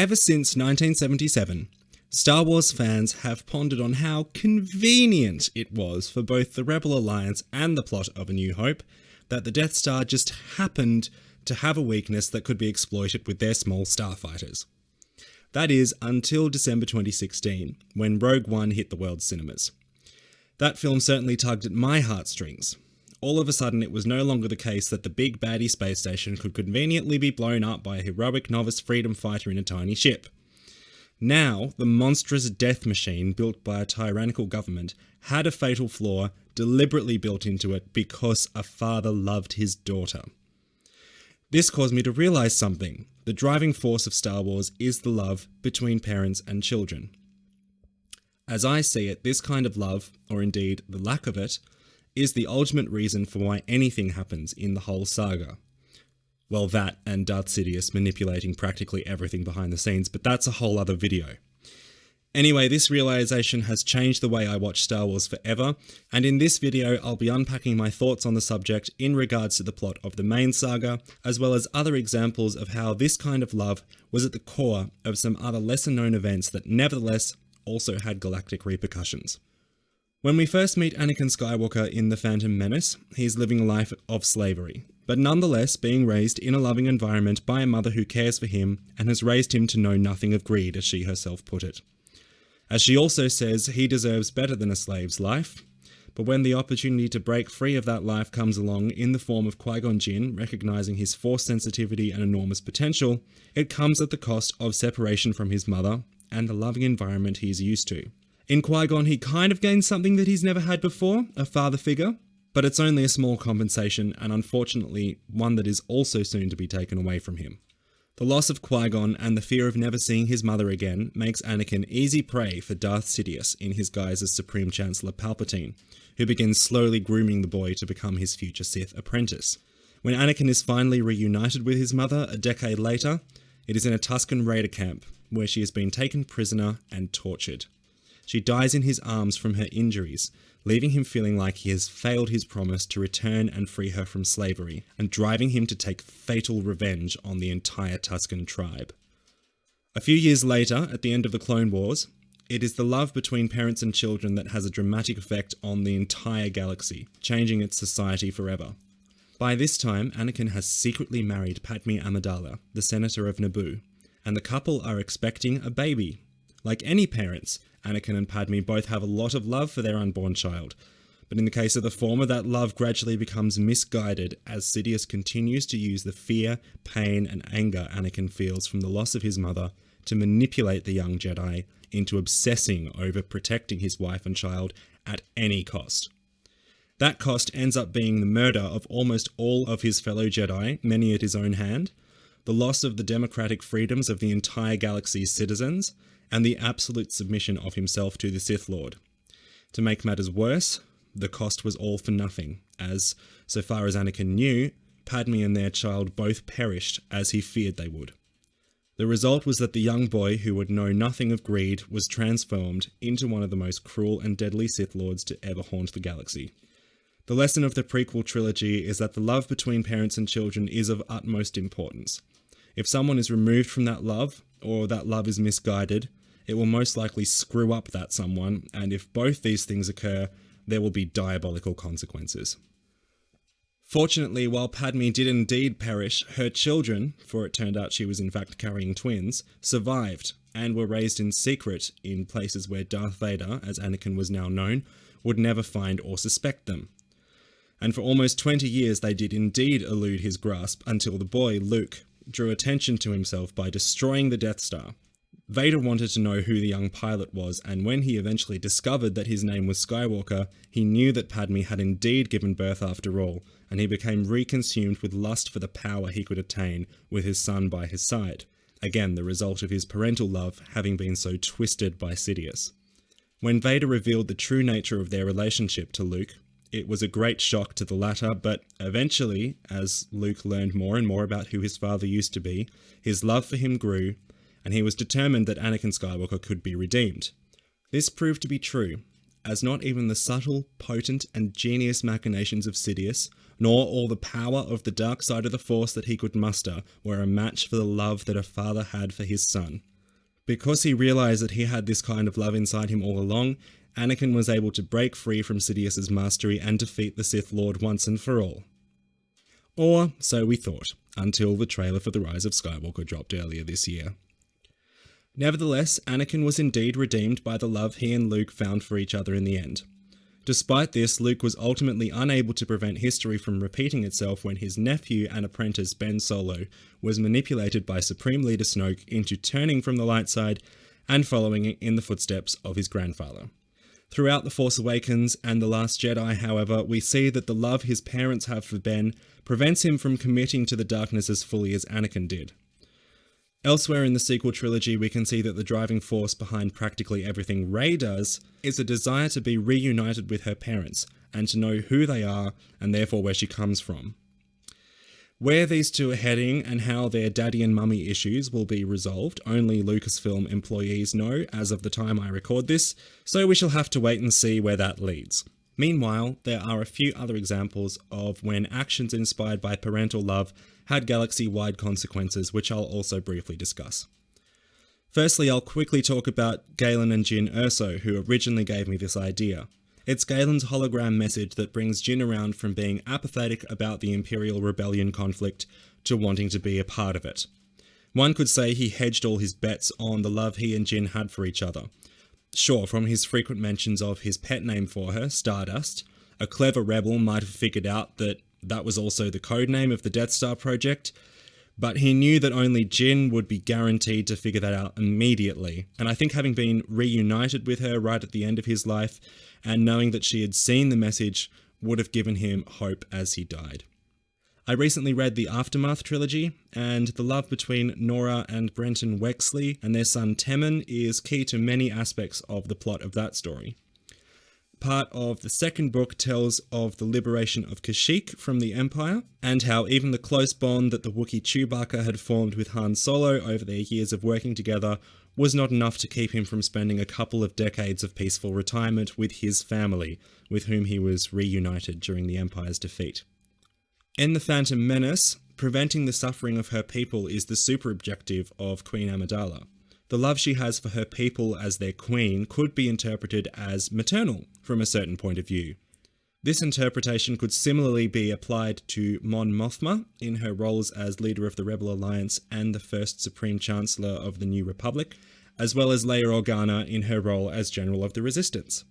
Ever since 1977, Star Wars fans have pondered on how convenient it was for both the Rebel Alliance and the plot of A New Hope that the Death Star just happened to have a weakness that could be exploited with their small starfighters. That is, until December 2016, when Rogue One hit the world's cinemas. That film certainly tugged at my heartstrings. All of a sudden, it was no longer the case that the big baddie space station could conveniently be blown up by a heroic novice freedom fighter in a tiny ship. Now, the monstrous death machine built by a tyrannical government had a fatal flaw deliberately built into it because a father loved his daughter. This caused me to realise something. The driving force of Star Wars is the love between parents and children. As I see it, this kind of love, or indeed the lack of it, is the ultimate reason for why anything happens in the whole saga. Well, that and Darth Sidious manipulating practically everything behind the scenes, but that's a whole other video. Anyway, this realization has changed the way I watch Star Wars forever, and in this video I'll be unpacking my thoughts on the subject in regards to the plot of the main saga, as well as other examples of how this kind of love was at the core of some other lesser known events that nevertheless also had galactic repercussions. When we first meet Anakin Skywalker in The Phantom Menace, he's living a life of slavery, but nonetheless being raised in a loving environment by a mother who cares for him and has raised him to know nothing of greed, as she herself put it. As she also says, he deserves better than a slave's life, but when the opportunity to break free of that life comes along in the form of Qui-Gon Jinn recognizing his force sensitivity and enormous potential, it comes at the cost of separation from his mother and the loving environment he's used to. In Qui-Gon, he kind of gains something that he's never had before, a father figure, but it's only a small compensation and unfortunately one that is also soon to be taken away from him. The loss of Qui-Gon and the fear of never seeing his mother again makes Anakin easy prey for Darth Sidious in his guise as Supreme Chancellor Palpatine, who begins slowly grooming the boy to become his future Sith apprentice. When Anakin is finally reunited with his mother a decade later, it is in a Tusken Raider camp, where she has been taken prisoner and tortured. She dies in his arms from her injuries, leaving him feeling like he has failed his promise to return and free her from slavery, and driving him to take fatal revenge on the entire Tusken tribe. A few years later, at the end of the Clone Wars, it is the love between parents and children that has a dramatic effect on the entire galaxy, changing its society forever. By this time, Anakin has secretly married Padme Amidala, the senator of Naboo, and the couple are expecting a baby. Like any parents, Anakin and Padme both have a lot of love for their unborn child, but in the case of the former, that love gradually becomes misguided as Sidious continues to use the fear, pain, and anger Anakin feels from the loss of his mother to manipulate the young Jedi into obsessing over protecting his wife and child at any cost. That cost ends up being the murder of almost all of his fellow Jedi, many at his own hand, the loss of the democratic freedoms of the entire galaxy's citizens, and the absolute submission of himself to the Sith Lord. To make matters worse, the cost was all for nothing, as, so far as Anakin knew, Padme and their child both perished as he feared they would. The result was that the young boy, who would know nothing of greed, was transformed into one of the most cruel and deadly Sith Lords to ever haunt the galaxy. The lesson of the prequel trilogy is that the love between parents and children is of utmost importance. If someone is removed from that love, or that love is misguided, it will most likely screw up that someone, and if both these things occur, there will be diabolical consequences. Fortunately, while Padme did indeed perish, her children, for it turned out she was in fact carrying twins, survived, and were raised in secret in places where Darth Vader, as Anakin was now known, would never find or suspect them. And for almost 20 years they did indeed elude his grasp until the boy, Luke, drew attention to himself by destroying the Death Star. Vader wanted to know who the young pilot was, and when he eventually discovered that his name was Skywalker, he knew that Padme had indeed given birth after all, and he became reconsumed with lust for the power he could attain with his son by his side. Again, the result of his parental love having been so twisted by Sidious. When Vader revealed the true nature of their relationship to Luke, it was a great shock to the latter, but eventually, as Luke learned more and more about who his father used to be, his love for him grew, and he was determined that Anakin Skywalker could be redeemed. This proved to be true, as not even the subtle, potent, and genius machinations of Sidious, nor all the power of the dark side of the Force that he could muster, were a match for the love that a father had for his son. Because he realized that he had this kind of love inside him all along, Anakin was able to break free from Sidious's mastery and defeat the Sith Lord once and for all. Or so we thought, until the trailer for The Rise of Skywalker dropped earlier this year. Nevertheless, Anakin was indeed redeemed by the love he and Luke found for each other in the end. Despite this, Luke was ultimately unable to prevent history from repeating itself when his nephew and apprentice Ben Solo was manipulated by Supreme Leader Snoke into turning from the light side and following in the footsteps of his grandfather. Throughout The Force Awakens and The Last Jedi, however, we see that the love his parents have for Ben prevents him from committing to the darkness as fully as Anakin did. Elsewhere in the sequel trilogy, we can see that the driving force behind practically everything Rey does is a desire to be reunited with her parents and to know who they are and therefore where she comes from. Where these two are heading and how their daddy and mummy issues will be resolved, only Lucasfilm employees know as of the time I record this, so we shall have to wait and see where that leads. Meanwhile, there are a few other examples of when actions inspired by parental love had galaxy-wide consequences, which I'll also briefly discuss. Firstly, I'll quickly talk about Galen and Jyn Erso, who originally gave me this idea. It's Galen's hologram message that brings Jyn around from being apathetic about the Imperial Rebellion conflict to wanting to be a part of it. One could say he hedged all his bets on the love he and Jyn had for each other. Sure, from his frequent mentions of his pet name for her, Stardust, a clever rebel might have figured out that that was also the codename of the Death Star project, but he knew that only Jyn would be guaranteed to figure that out immediately, and I think having been reunited with her right at the end of his life, and knowing that she had seen the message, would have given him hope as he died. I recently read the Aftermath trilogy, and the love between Nora and Brenton Wexley and their son Temmin is key to many aspects of the plot of that story. Part of the second book tells of the liberation of Kashyyyk from the Empire, and how even the close bond that the Wookiee Chewbacca had formed with Han Solo over their years of working together was not enough to keep him from spending a couple of decades of peaceful retirement with his family, with whom he was reunited during the Empire's defeat. In The Phantom Menace, preventing the suffering of her people is the super objective of Queen Amidala. The love she has for her people as their queen could be interpreted as maternal from a certain point of view. This interpretation could similarly be applied to Mon Mothma in her roles as leader of the Rebel Alliance and the first Supreme Chancellor of the New Republic, as well as Leia Organa in her role as General of the Resistance.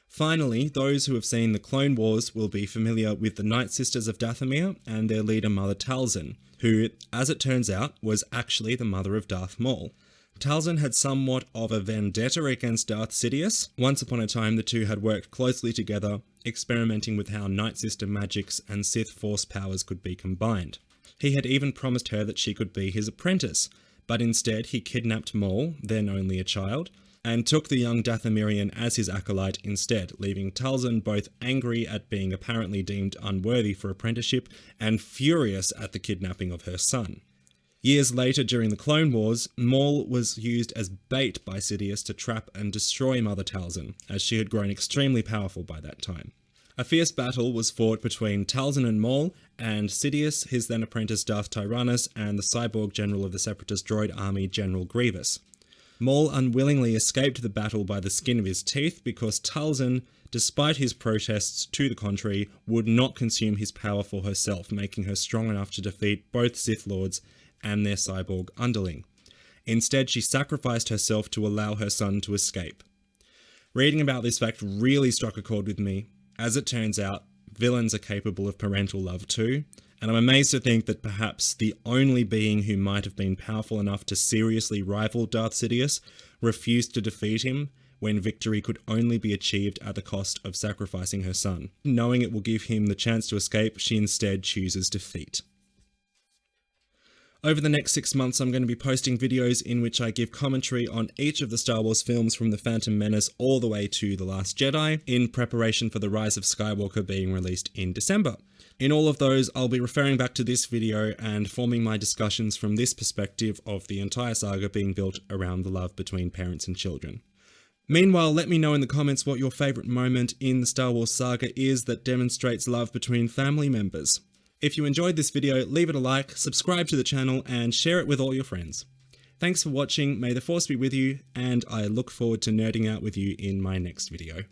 Finally, those who have seen the Clone Wars will be familiar with the Night Sisters of Dathomir and their leader Mother Talzin, who, as it turns out, was actually the mother of Darth Maul. Talzin had somewhat of a vendetta against Darth Sidious. Once upon a time, the two had worked closely together, experimenting with how Night Sister magics and Sith Force powers could be combined. He had even promised her that she could be his apprentice, but instead he kidnapped Maul, then only a child, and took the young Dathomirian as his acolyte instead, leaving Talzin both angry at being apparently deemed unworthy for apprenticeship and furious at the kidnapping of her son. Years later, during the Clone Wars, Maul was used as bait by Sidious to trap and destroy Mother Talzin, as she had grown extremely powerful by that time. A fierce battle was fought between Talzin and Maul, and Sidious, his then apprentice Darth Tyrannus, and the cyborg general of the Separatist droid army, General Grievous. Maul unwillingly escaped the battle by the skin of his teeth because Talzin, despite his protests to the contrary, would not consume his power for herself, making her strong enough to defeat both Sith Lords and their cyborg underling. Instead, she sacrificed herself to allow her son to escape. Reading about this fact really struck a chord with me. As it turns out, villains are capable of parental love too, and I'm amazed to think that perhaps the only being who might have been powerful enough to seriously rival Darth Sidious refused to defeat him when victory could only be achieved at the cost of sacrificing her son. Knowing it will give him the chance to escape, she instead chooses defeat. Over the next 6 months, I'm going to be posting videos in which I give commentary on each of the Star Wars films from The Phantom Menace all the way to The Last Jedi, in preparation for The Rise of Skywalker being released in December. In all of those, I'll be referring back to this video and forming my discussions from this perspective of the entire saga being built around the love between parents and children. Meanwhile, let me know in the comments what your favourite moment in the Star Wars saga is that demonstrates love between family members. If you enjoyed this video, leave it a like, subscribe to the channel, and share it with all your friends. Thanks for watching, may the Force be with you, and I look forward to nerding out with you in my next video.